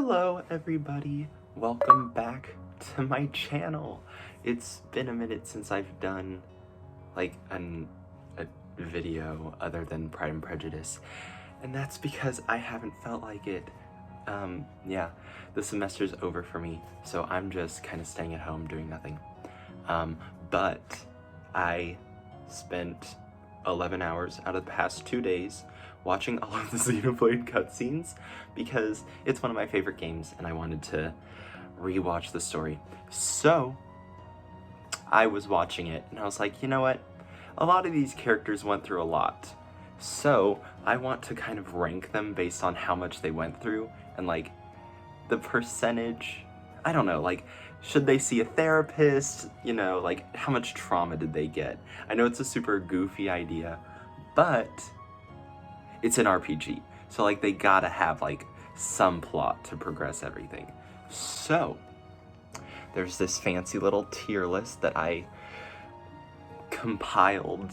Hello everybody, welcome back to my channel. It's been a minute since I've done like a video other than Pride and Prejudice, and that's because I haven't felt like it. Yeah, the semester's over for me, so I'm just kind of staying at home doing nothing. But I spent 11 hours out of the past 2 days watching all of the Xenoblade cutscenes because it's one of my favorite games and I wanted to rewatch the story. So I was watching it and I was like, you know what? A lot of these characters went through a lot. So I want to kind of rank them based on how much they went through and like the percentage, I don't know, like should they see a therapist? You know, like how much trauma did they get? I know it's a super goofy idea, but it's an RPG. So like they gotta have like some plot to progress everything. So there's this fancy little tier list that I compiled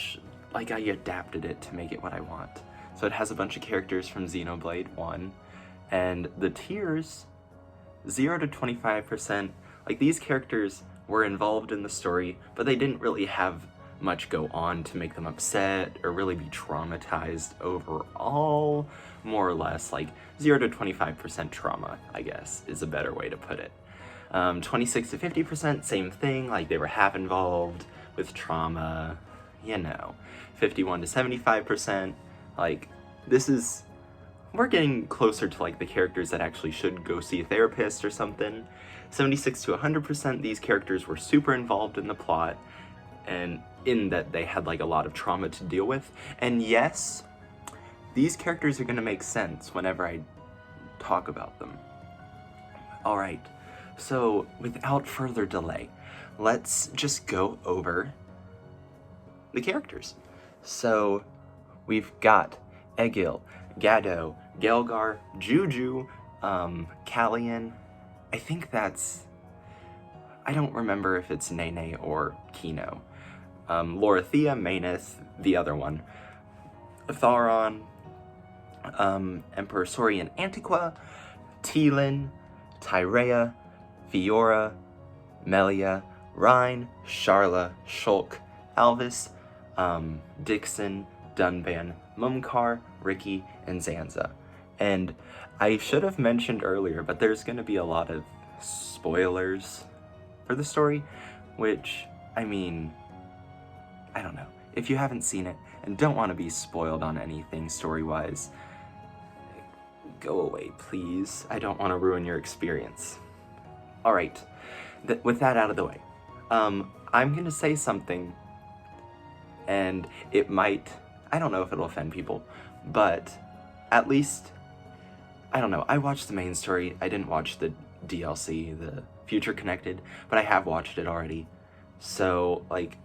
/ like I adapted it to make it what I want. So it has a bunch of characters from Xenoblade 1 and the tiers 0 to 25%, like these characters were involved in the story, but they didn't really have much go on to make them upset or really be traumatized overall. More or less, like 0 to 25% trauma, I guess, is a better way to put it. 26 to 50%, same thing, like they were half involved with trauma, you know. 51 to 75%, like we're getting closer to like the characters that actually should go see a therapist or something. 76 to 100%, these characters were super involved in the plot and in that they had like a lot of trauma to deal with. And yes, these characters are gonna make sense whenever I talk about them. All right, so without further delay, let's just go over the characters. So we've got Egil, Gado, Gelgar, Juju, Callian. I think that's, I don't remember if it's Nene or Kino. Lorithia, Manus, the other one. Tharon, Emperor Sorian Antiqua, Teelin, Tyrea, Fiora, Melia, Rhine, Sharla, Shulk, Alvis, Dixon, Dunban, Mumkar, Ricky, and Zanza. And I should have mentioned earlier, but there's going to be a lot of spoilers for the story, which, I mean, I don't know. If you haven't seen it and don't want to be spoiled on anything story-wise, go away, please. I don't want to ruin your experience. All right, with that out of the way, I'm going to say something, and it might, I don't know if it'll offend people, but at least, I don't know, I watched the main story. I didn't watch the DLC, the Future Connected, but I have watched it already. So, like,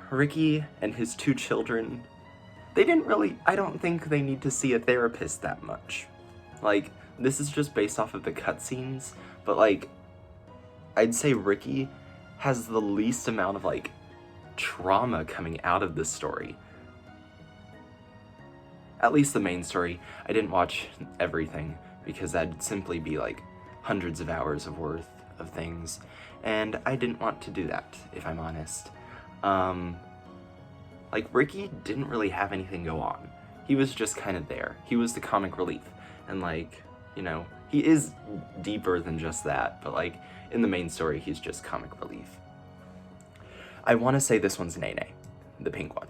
Ricky and his 2 children, they didn't really, I don't think they need to see a therapist that much. Like, this is just based off of the cutscenes, but like, I'd say Ricky has the least amount of like trauma coming out of this story. At least the main story. I didn't watch everything because that'd simply be like hundreds of hours of worth of things, and I didn't want to do that, if I'm honest. Like, Ricky didn't really have anything go on. He was just kind of there. He was the comic relief, and like, you know, he is deeper than just that, but like, in the main story, he's just comic relief. I want to say this one's Nene, the pink one.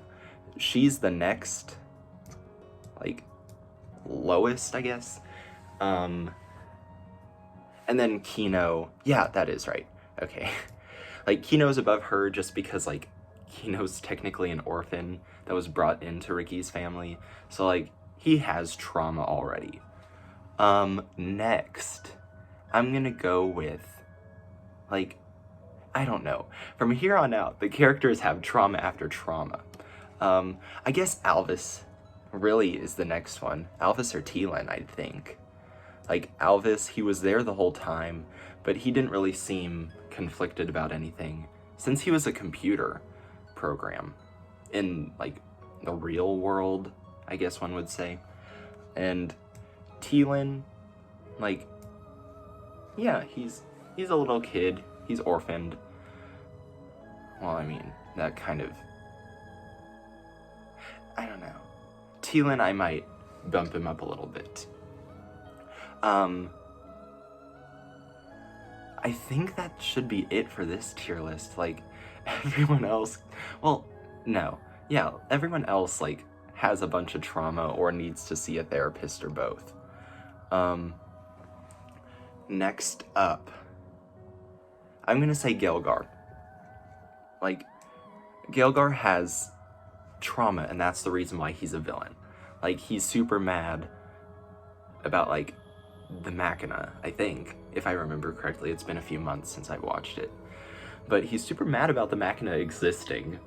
She's the next, like, lowest, I guess. And then Kino, yeah, that is right. Okay. Like, Kino's above her just because, like, Kino's technically an orphan that was brought into Ricky's family. So, like, he has trauma already. Next, I'm gonna go with, like, I don't know. From here on out, the characters have trauma after trauma. I guess Alvis really is the next one. Alvis or Teelin, I think. Like, Alvis, he was there the whole time, but he didn't really seem conflicted about anything, since he was a computer program in, like, the real world, I guess one would say. And Teelin, Like, yeah, he's a little kid. He's orphaned. Well, I mean, that kind of... I don't know. Teal'c, I might bump him up a little bit. I think that should be it for this tier list. Like, everyone else... Well, no. Yeah, everyone else, like, has a bunch of trauma or needs to see a therapist or both. Next up, I'm gonna say Gelgar. Like, Gelgar has trauma, and that's the reason why he's a villain. Like, he's super mad about, like, the Machina, I think, if I remember correctly. It's been a few months since I watched it. But he's super mad about the Machina existing,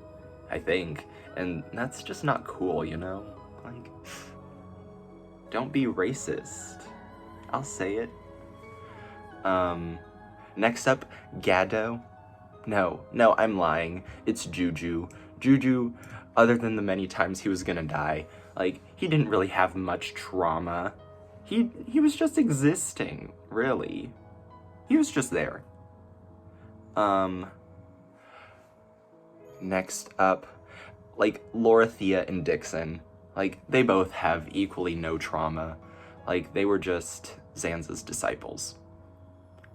I think, and that's just not cool, you know? Like, don't be racist. I'll say it. Next up, Gado. No, I'm lying. It's Juju. Juju, other than the many times he was gonna die, like, he didn't really have much trauma. He was just existing, really. He was just there. Next up, like, Lorithia and Dixon. Like, they both have equally no trauma. Like, they were just Zanza's disciples.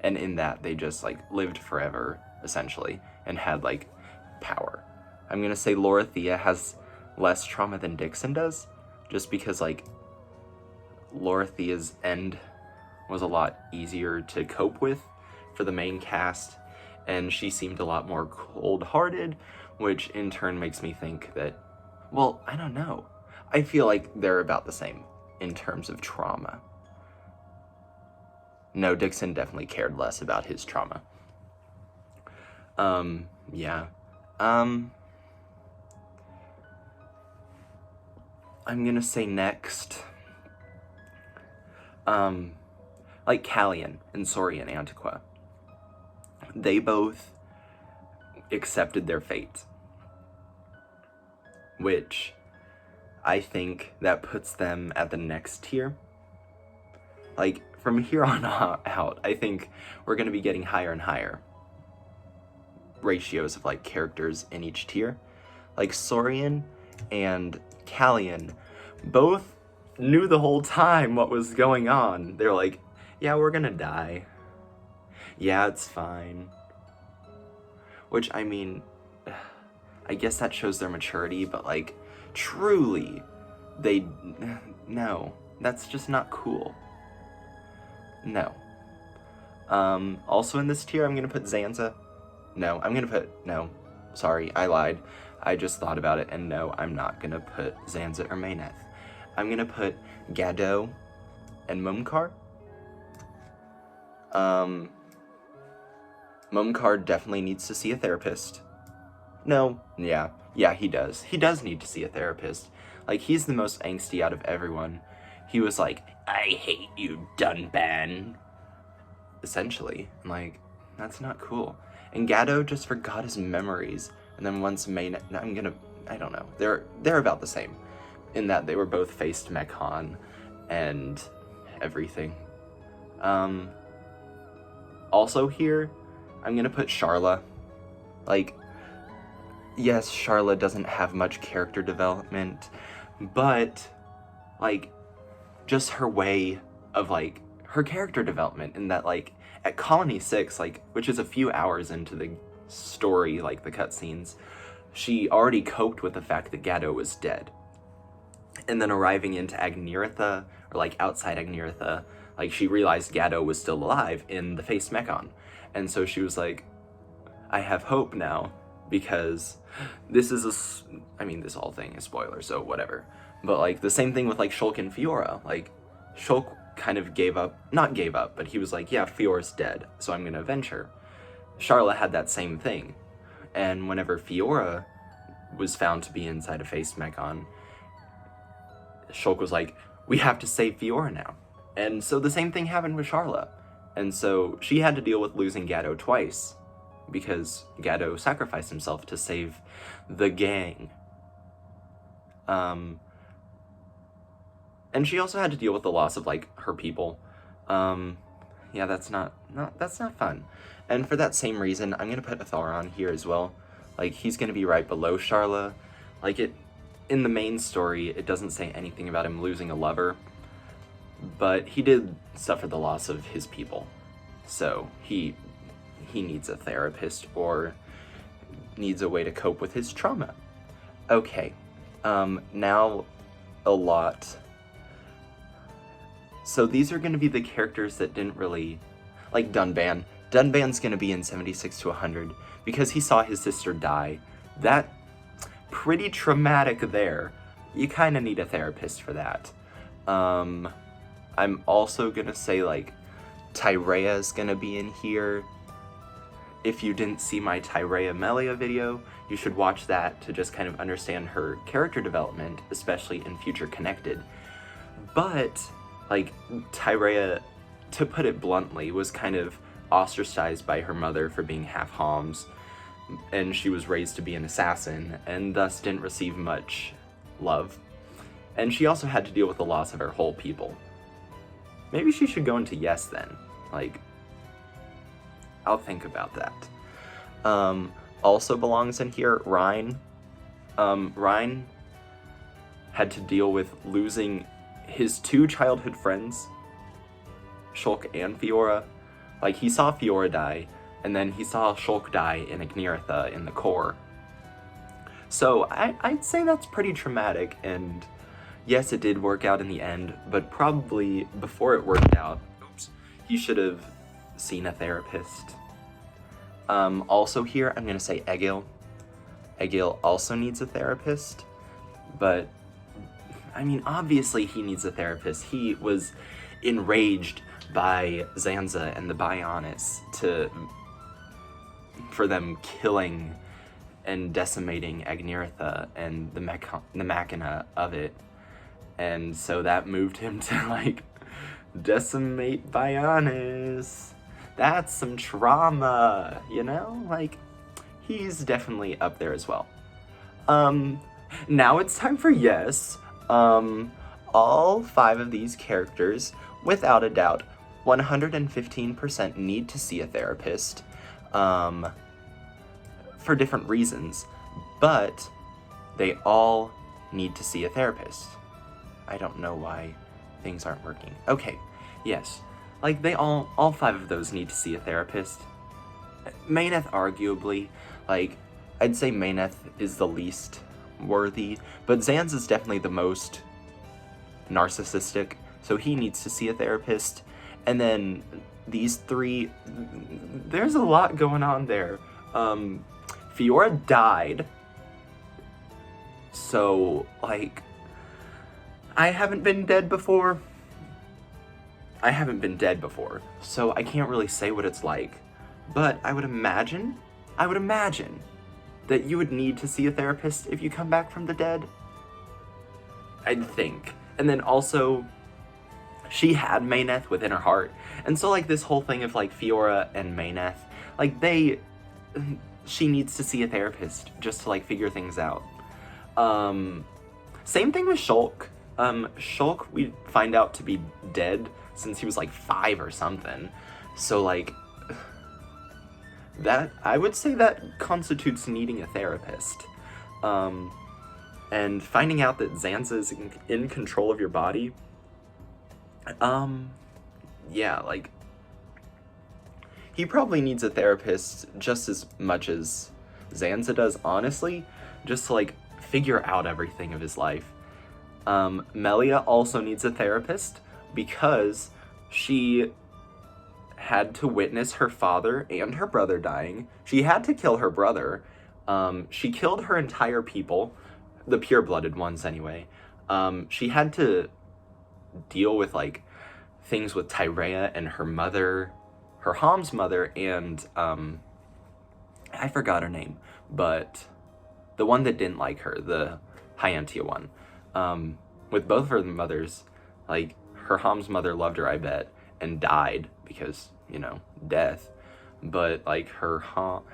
And in that, they just, like, lived forever, essentially, and had, like, power. I'm gonna say Lorithia has less trauma than Dixon does, just because, like, Lorithia's end was a lot easier to cope with for the main cast, and she seemed a lot more cold-hearted, which in turn makes me think that, well, I don't know. I feel like they're about the same in terms of trauma. No, Dixon definitely cared less about his trauma. Yeah. I'm gonna say next, like Callian and Saurian Antiqua. They both accepted their fate, which I think that puts them at the next tier. Like, from here on out, I think we're gonna be getting higher and higher ratios of, like, characters in each tier. Like, Saurian and Callian both knew the whole time what was going on. They're like, yeah, we're gonna die. Yeah, it's fine. Which, I mean, I guess that shows their maturity, but, like, truly, no, that's just not cool. No. Also in this tier, I'm gonna put Zanza. No, sorry, I lied. I just thought about it, and no, I'm not gonna put Zanza or Mayneth. I'm gonna put Gado and Mumkar. Mumkar definitely needs to see a therapist. No, yeah, he does. He does need to see a therapist. Like, he's the most angsty out of everyone. He was like, I hate you, Dunban. Essentially. Like, that's not cool. And Gado just forgot his memories. And then once I don't know. They're about the same. In that they were both faced Mechon and everything. Also here, I'm gonna put Sharla. Like, yes, Sharla doesn't have much character development, but, like, just her way of, like, her character development in that, like, at Colony 6, like, which is a few hours into the story, like, the cutscenes, she already coped with the fact that Gado was dead. And then arriving into Agniritha, or, like, outside Agniritha, like, she realized Gado was still alive in the face Mechon. And so she was like, I have hope now, because this is this whole thing is spoiler, so whatever. But, like, the same thing with, like, Shulk and Fiora. Like, Shulk kind of not gave up, but he was like, yeah, Fiora's dead, so I'm gonna avenge her. Sharla had that same thing. And whenever Fiora was found to be inside a face Mechon, Shulk was like, we have to save Fiora now. And so the same thing happened with Sharla. And so she had to deal with losing Gado twice, because Gado sacrificed himself to save the gang. And she also had to deal with the loss of, like, her people. Yeah, that's not fun. And for that same reason, I'm gonna put Athar on here as well. Like, he's gonna be right below Sharla. Like, in the main story, it doesn't say anything about him losing a lover, but he did suffer the loss of his people. So he needs a therapist or needs a way to cope with his trauma. Okay, now a lot. So these are gonna be the characters that didn't really, like Dunban. Dunban's gonna be in 76 to 100 because he saw his sister die. That, pretty traumatic there. You kind of need a therapist for that. I'm also gonna say, like, Tyrea's gonna be in here. If you didn't see my Tyrea Melia video, you should watch that to just kind of understand her character development, especially in Future Connected. But, like, Tyrea, to put it bluntly, was kind of ostracized by her mother for being half Homs, and she was raised to be an assassin, and thus didn't receive much love. And she also had to deal with the loss of her whole people. Maybe she should go into Yes then. Like, I'll think about that. Also belongs in here, Rhine. Rhine had to deal with losing his two childhood friends, Shulk and Fiora. Like, he saw Fiora die, and then he saw Shulk die in Agniratha in the core. So I'd say that's pretty traumatic, and yes, it did work out in the end, but probably before it worked out, he should have seen a therapist. Also here, I'm gonna say Egil. Egil also needs a therapist, but I mean, obviously he needs a therapist. He was enraged by Zanza and the Bionis for them killing and decimating Agniratha and the machina of it. And so that moved him to, like, decimate Bionis. That's some trauma, you know? Like, he's definitely up there as well. Now it's time for Yes. All 5 of these characters, without a doubt, 115% need to see a therapist, for different reasons, but they all need to see a therapist. I don't know why things aren't working. Okay, yes. Like, they all 5 of those need to see a therapist. Maineth, arguably, like, I'd say Maineth is the least worthy, but Zanz is definitely the most narcissistic, so he needs to see a therapist. And then these 3, there's a lot going on there. Fiora died, so, like, I haven't been dead before, so I can't really say what it's like, but I would imagine that you would need to see a therapist if you come back from the dead. I'd think. And then also, she had Maineth within her heart, and so, like, this whole thing of, like, Fiora and Maineth, like, she needs to see a therapist just to, like, figure things out. Same thing with Shulk. Shulk, we find out to be dead since he was, like, 5 or something. So, like, that, I would say that constitutes needing a therapist. And finding out that Zanza is in control of your body, yeah, like, he probably needs a therapist just as much as Zanza does, honestly, just to, like, figure out everything of his life. Melia also needs a therapist because she had to witness her father and her brother dying. She had to kill her brother. She killed her entire people, the pure-blooded ones anyway. She had to deal with, like, things with Tyrea and her mother, her Hom's mother, and I forgot her name, but the one that didn't like her, the Hyantia one. With both of her mothers, like, her Hom's mother loved her, I bet, and died because, you know, death. But, like, her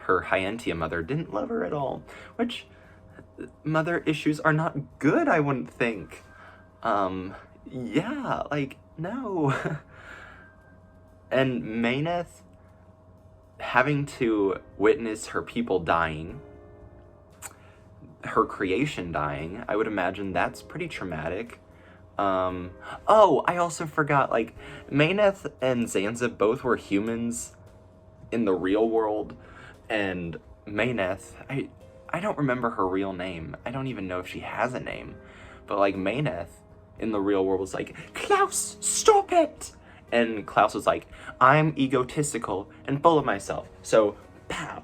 Hyantia mother didn't love her at all, which, mother issues are not good, I wouldn't think. Yeah, like, no. And Mayneth having to witness her people dying, her creation dying, I would imagine that's pretty traumatic. Oh, I also forgot, like, Mayneth and Zanza both were humans in the real world, and Mayneth, I don't remember her real name. I don't even know if she has a name. But, like, Mayneth in the real world was like, Klaus, stop it! And Klaus was like, I'm egotistical and full of myself. So, pow.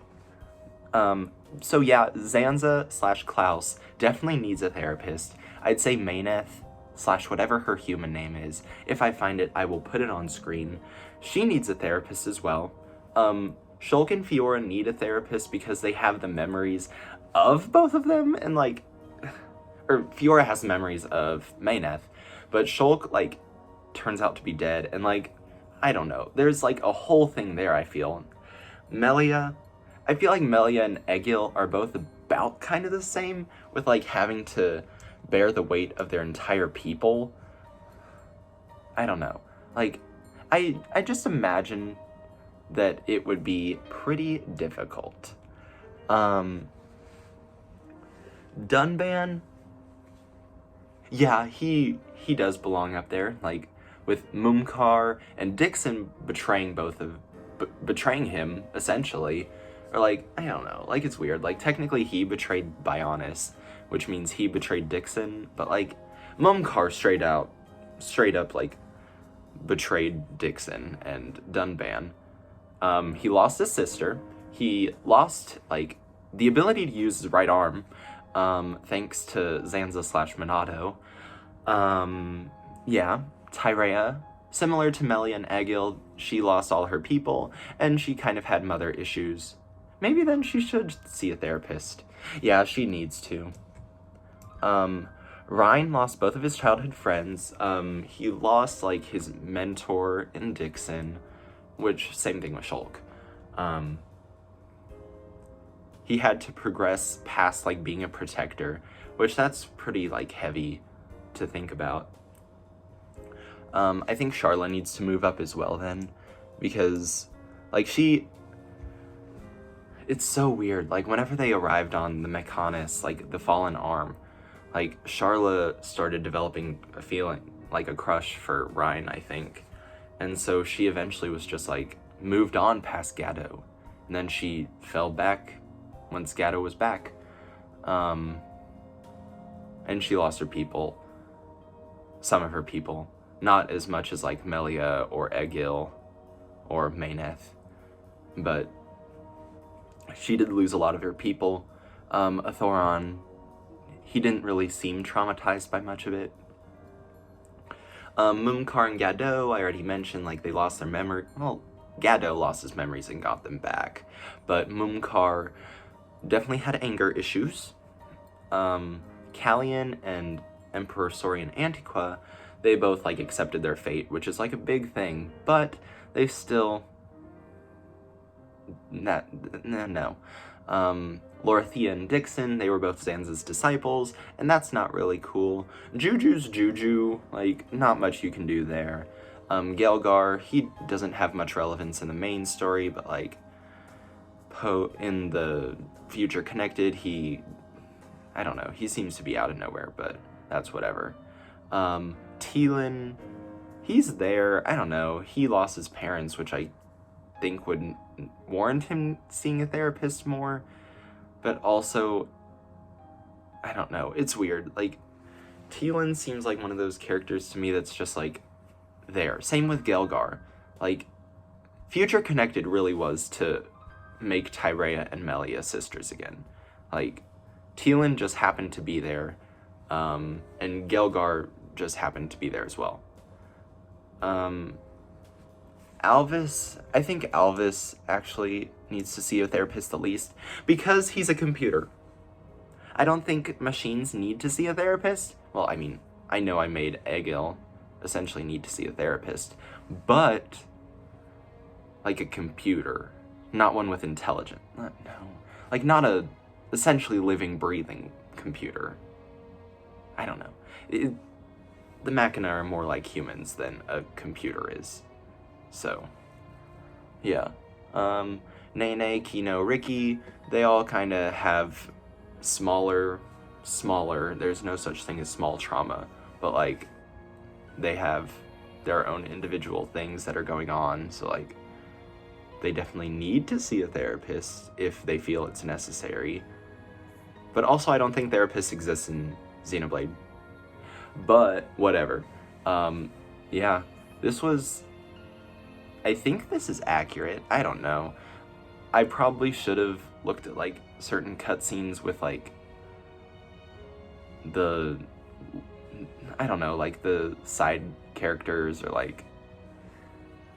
So yeah, Zanza / Klaus definitely needs a therapist. I'd say Mayneth / whatever her human name is. If I find it, I will put it on screen. She needs a therapist as well. Shulk and Fiora need a therapist because they have the memories of both of them, and like, or Fiora has memories of Mayneth, but Shulk, like, turns out to be dead, and like, I don't know. There's like a whole thing there, I feel. Melia, I feel like Melia and Egil are both about kind of the same, with like having to bear the weight of their entire people. I don't know. Like, I just imagine that it would be pretty difficult. Dunban, yeah, he does belong up there, like, with Mumkar and Dixon betraying betraying him, essentially. Or, like, I don't know, like, it's weird. Like, technically he betrayed Bionis, which means he betrayed Dixon, but, like, Mumkar straight up, like, betrayed Dixon and Dunban. He lost his sister. He lost, like, the ability to use his right arm, thanks to Zanza / Minato. Yeah, Tyrea, similar to Melia and Egil, she lost all her people, and she kind of had mother issues. Maybe then she should see a therapist. Yeah, she needs to. Ryan lost both of his childhood friends. He lost, like, his mentor in Dixon, which, same thing with Shulk. He had to progress past, like, being a protector, which that's pretty, like, heavy to think about. I think Charla needs to move up as well then, because, like, it's so weird. Like, whenever they arrived on the Mechonis, like, the Fallen Arm, like, Charla started developing a feeling, like, a crush for Ryan, I think. And so she eventually was just, like, moved on past Gato. And then she fell back once Gato was back. And she lost her people. Some of her people. Not as much as, like, Melia or Egil or Mayneth. But she did lose a lot of her people. Athoron, he didn't really seem traumatized by much of it. Mumkar and Gado, I already mentioned, like, they lost their memory. Well, Gado lost his memories and got them back. But Mumkar definitely had anger issues. Callian and Emperor Saurian Antiqua, they both, like, accepted their fate, which is, like, a big thing. But they still... No. Lorithia and Dixon, they were both Zanza's disciples, and that's not really cool. Juju's Juju, like, not much you can do there. Gelgar, he doesn't have much relevance in the main story, but, like, in the Future Connected, I don't know, he seems to be out of nowhere, but that's whatever. Teelan, he's there, I don't know, he lost his parents, which I think would warrant him seeing a therapist more, but also, I don't know, it's weird. Like, Teelan seems like one of those characters to me that's just, like, there. Same with Gelgar. Like, Future Connected really was to make Tyrea and Melia sisters again. Like, Teelan just happened to be there, and Gelgar just happened to be there as well. Alvis, I think Alvis actually needs to see a therapist the least, because he's a computer. I don't think machines need to see a therapist. Well, I mean, I know I made Egil essentially need to see a therapist, but like a computer, not one with intelligence. No, like not a essentially living, breathing computer. I don't know. The Machina are more like humans than a computer is. So, Yeah. Nene, Kino, Ricky, they all kind of have smaller, there's no such thing as small trauma, but like they have their own individual things that are going on, so like they definitely need to see a therapist if they feel it's necessary. But also I don't think therapists exist in Xenoblade. But whatever. Yeah, this was, I think this is accurate. I don't know. I probably should have looked at like certain cutscenes with like the, I don't know, like the side characters or like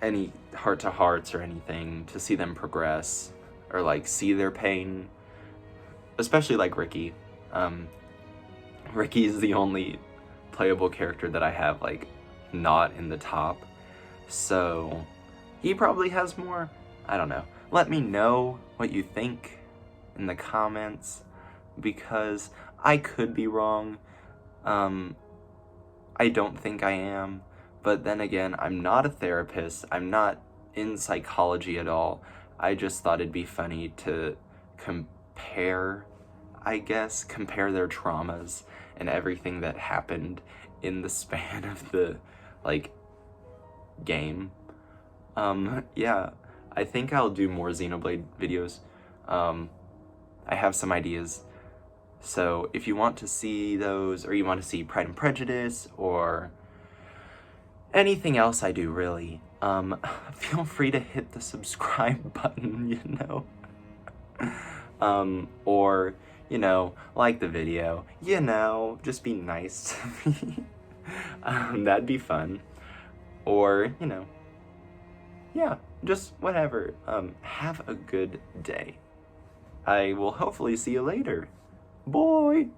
any heart-to-hearts or anything to see them progress or like see their pain, especially like Ricky. Ricky is the only playable character that I have like not in the top, so he probably has more. I don't know. Let me know what you think in the comments, because I could be wrong. I don't think I am, but then again, I'm not a therapist. I'm not in psychology at all. I just thought it'd be funny to compare, I guess, compare their traumas and everything that happened in the span of the, like, game. Yeah, I think I'll do more Xenoblade videos. I have some ideas. So if you want to see those, or you want to see Pride and Prejudice, or anything else I do, really, feel free to hit the subscribe button, you know? Or, you know, like the video, you know, just be nice to me. That'd be fun. Or, you know, yeah, just whatever. Have a good day. I will hopefully see you later. Bye!